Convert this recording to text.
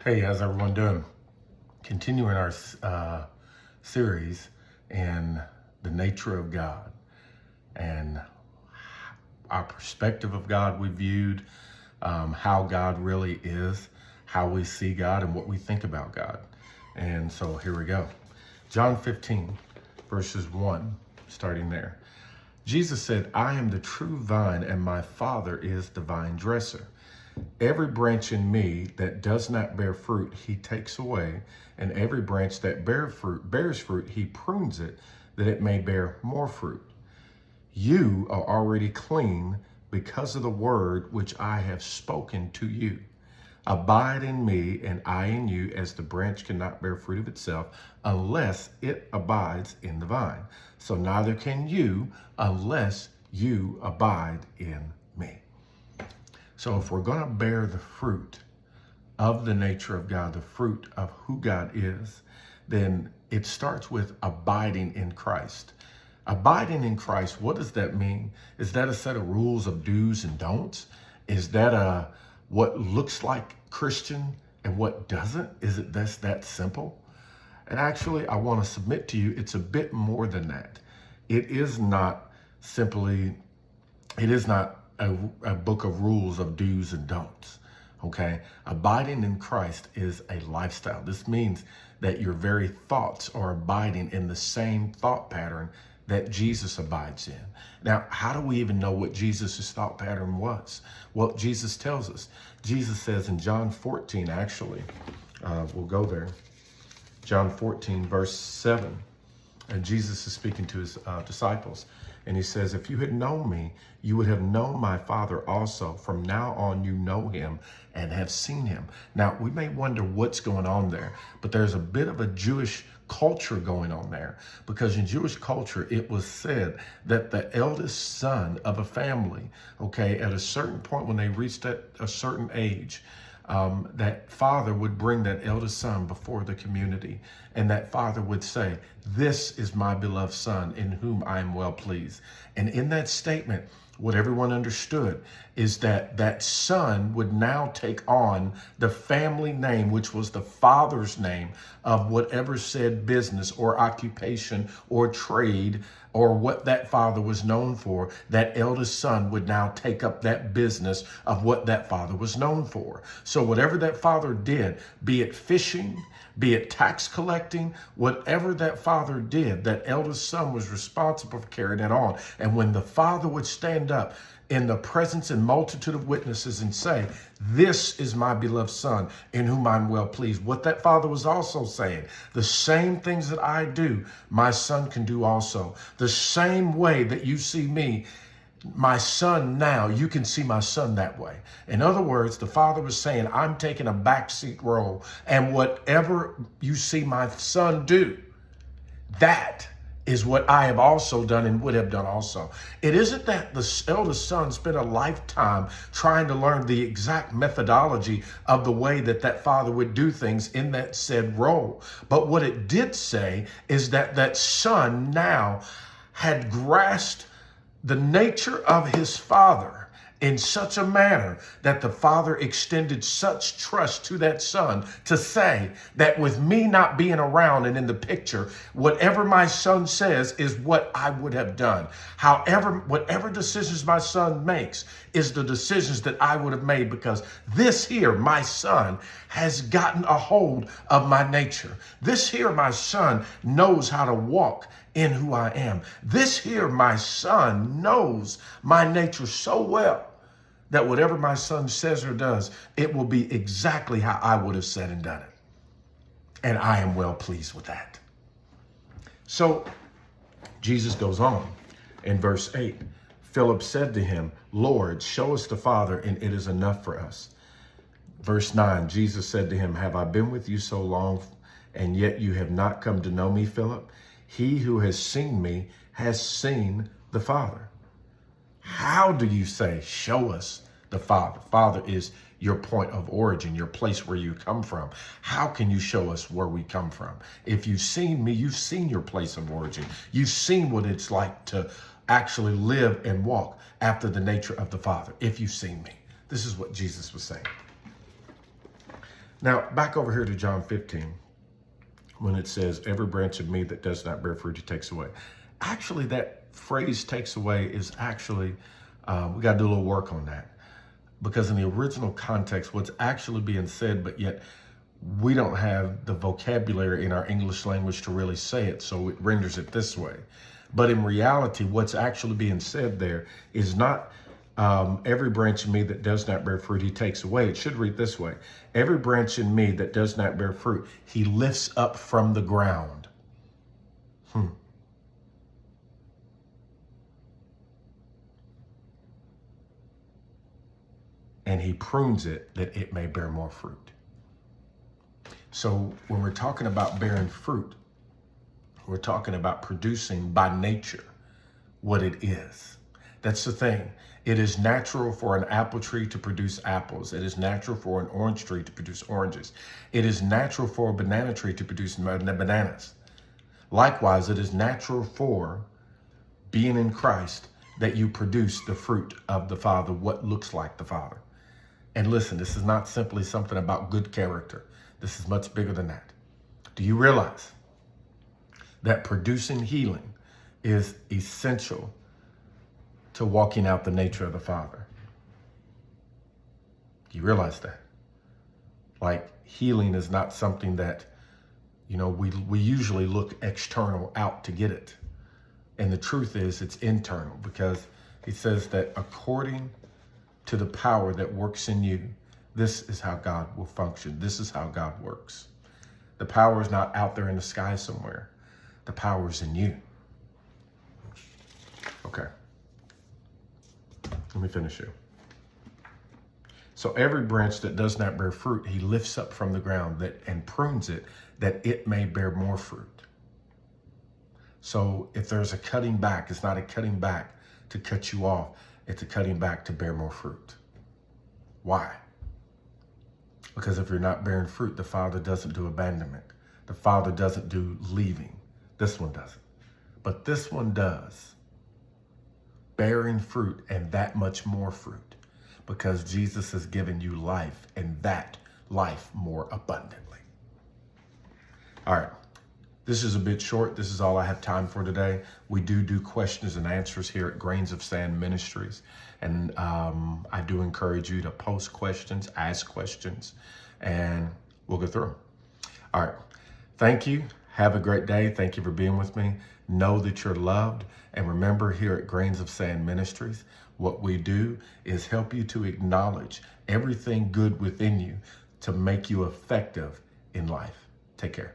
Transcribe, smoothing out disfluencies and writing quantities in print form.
Hey, how's everyone doing? Continuing our series in the nature of God and our perspective of God. We viewed how God really is, how we see God, and what we think about God. And so here we go. John 15, verses 1, starting there. Jesus said, "I am the true vine, and my Father is the vine dresser. Every branch in me that does not bear fruit, he takes away, and every branch that bears fruit, he prunes it, that it may bear more fruit. You are already clean because of the word which I have spoken to you. Abide in me, and I in you, as the branch cannot bear fruit of itself unless it abides in the vine. So neither can you unless you abide in me." So if we're going to bear the fruit of the nature of God, the fruit of who God is, then it starts with abiding in Christ. Abiding in Christ, what does that mean? Is that a set of rules of do's and don'ts? Is that what looks like Christian and what doesn't? Is it that simple? And actually, I want to submit to you, it's a bit more than that. It is not simply, it is not a book of rules of do's and don'ts. Okay. Abiding in Christ is a lifestyle. This means that your very thoughts are abiding in the same thought pattern that Jesus abides in. Now, how do we even know what Jesus's thought pattern was? Well, Jesus tells us. Jesus says in John 14, actually, we'll go there. John 14, verse 7. And Jesus is speaking to his disciples. And he says, "If you had known me, you would have known my Father also. From now on, you know him and have seen him." Now, we may wonder what's going on there, but there's a bit of a Jewish culture going on there, because in Jewish culture, it was said that the eldest son of a family, okay, at a certain point when they reached a certain age, that father would bring that eldest son before the community, and that father would say, "This is my beloved son in whom I am well pleased." And in that statement, what everyone understood is that that son would now take on the family name, which was the father's name of whatever said business or occupation or trade or what that father was known for. That eldest son would now take up that business of what that father was known for. So whatever that father did, be it fishing, be it tax collecting, whatever that father did, that eldest son was responsible for carrying that on. And when the father would stand up in the presence and multitude of witnesses and say, "This is my beloved son in whom I'm well pleased," what that father was also saying, the same things that I do, my son can do also. The same way that you see me, my son now, you can see my son that way. In other words, the father was saying, I'm taking a backseat role, and whatever you see my son do, that is what I have also done and would have done also. It isn't that the eldest son spent a lifetime trying to learn the exact methodology of the way that that father would do things in that said role. But what it did say is that that son now had grasped the nature of his father in such a manner that the father extended such trust to that son to say that with me not being around and in the picture, whatever my son says is what I would have done. However, whatever decisions my son makes is the decisions that I would have made, because this here, my son, has gotten a hold of my nature. This here, my son, knows how to walk in who I am. This here, my son, knows my nature so well that whatever my son says or does, it will be exactly how I would have said and done it. And I am well pleased with that. So Jesus goes on in verse 8. Philip said to him, "Lord, show us the Father, and it is enough for us." Verse 9, Jesus said to him, "Have I been with you so long, and yet you have not come to know me, Philip? He who has seen me has seen the Father. How do you say, 'Show us the Father'?" Father is your point of origin, your place where you come from. How can you show us where we come from? If you've seen me, you've seen your place of origin. You've seen what it's like to actually live and walk after the nature of the Father. If you've seen me. This is what Jesus was saying. Now, back over here to John 15, when it says, every branch of me that does not bear fruit, he takes away. Actually, that phrase takes away is actually, we got to do a little work on that. Because in the original context, what's actually being said, but yet we don't have the vocabulary in our English language to really say it, so it renders it this way. But in reality, what's actually being said there is not every branch in me that does not bear fruit, he takes away. It should read this way. Every branch in me that does not bear fruit, he lifts up from the ground. And he prunes it that it may bear more fruit. So when we're talking about bearing fruit, we're talking about producing by nature what it is. That's the thing. It is natural for an apple tree to produce apples. It is natural for an orange tree to produce oranges. It is natural for a banana tree to produce bananas. Likewise, it is natural for being in Christ that you produce the fruit of the Father, what looks like the Father. And listen, this is not simply something about good character. This is much bigger than that. Do you realize that producing healing is essential to walking out the nature of the Father? Do you realize that? Like, healing is not something that, we usually look external out to get it. And the truth is it's internal, because he says that according to the power that works in you, this is how God will function. This is how God works. The power is not out there in the sky somewhere. The power is in you. Okay. Let me finish here. So every branch that does not bear fruit, he lifts up from the ground and prunes it that it may bear more fruit. So if there's a cutting back, it's not a cutting back to cut you off. It's a cutting back to bear more fruit. Why? Because if you're not bearing fruit, the Father doesn't do abandonment. The Father doesn't do leaving. This one doesn't. But this one does. Bearing fruit, and that much more fruit. Because Jesus has given you life, and that life more abundantly. All right. This is a bit short. This is all I have time for today. We do questions and answers here at Grains of Sand Ministries. And I do encourage you to post questions, ask questions, and we'll go through them. All right. Thank you. Have a great day. Thank you for being with me. Know that you're loved. And remember, here at Grains of Sand Ministries, what we do is help you to acknowledge everything good within you to make you effective in life. Take care.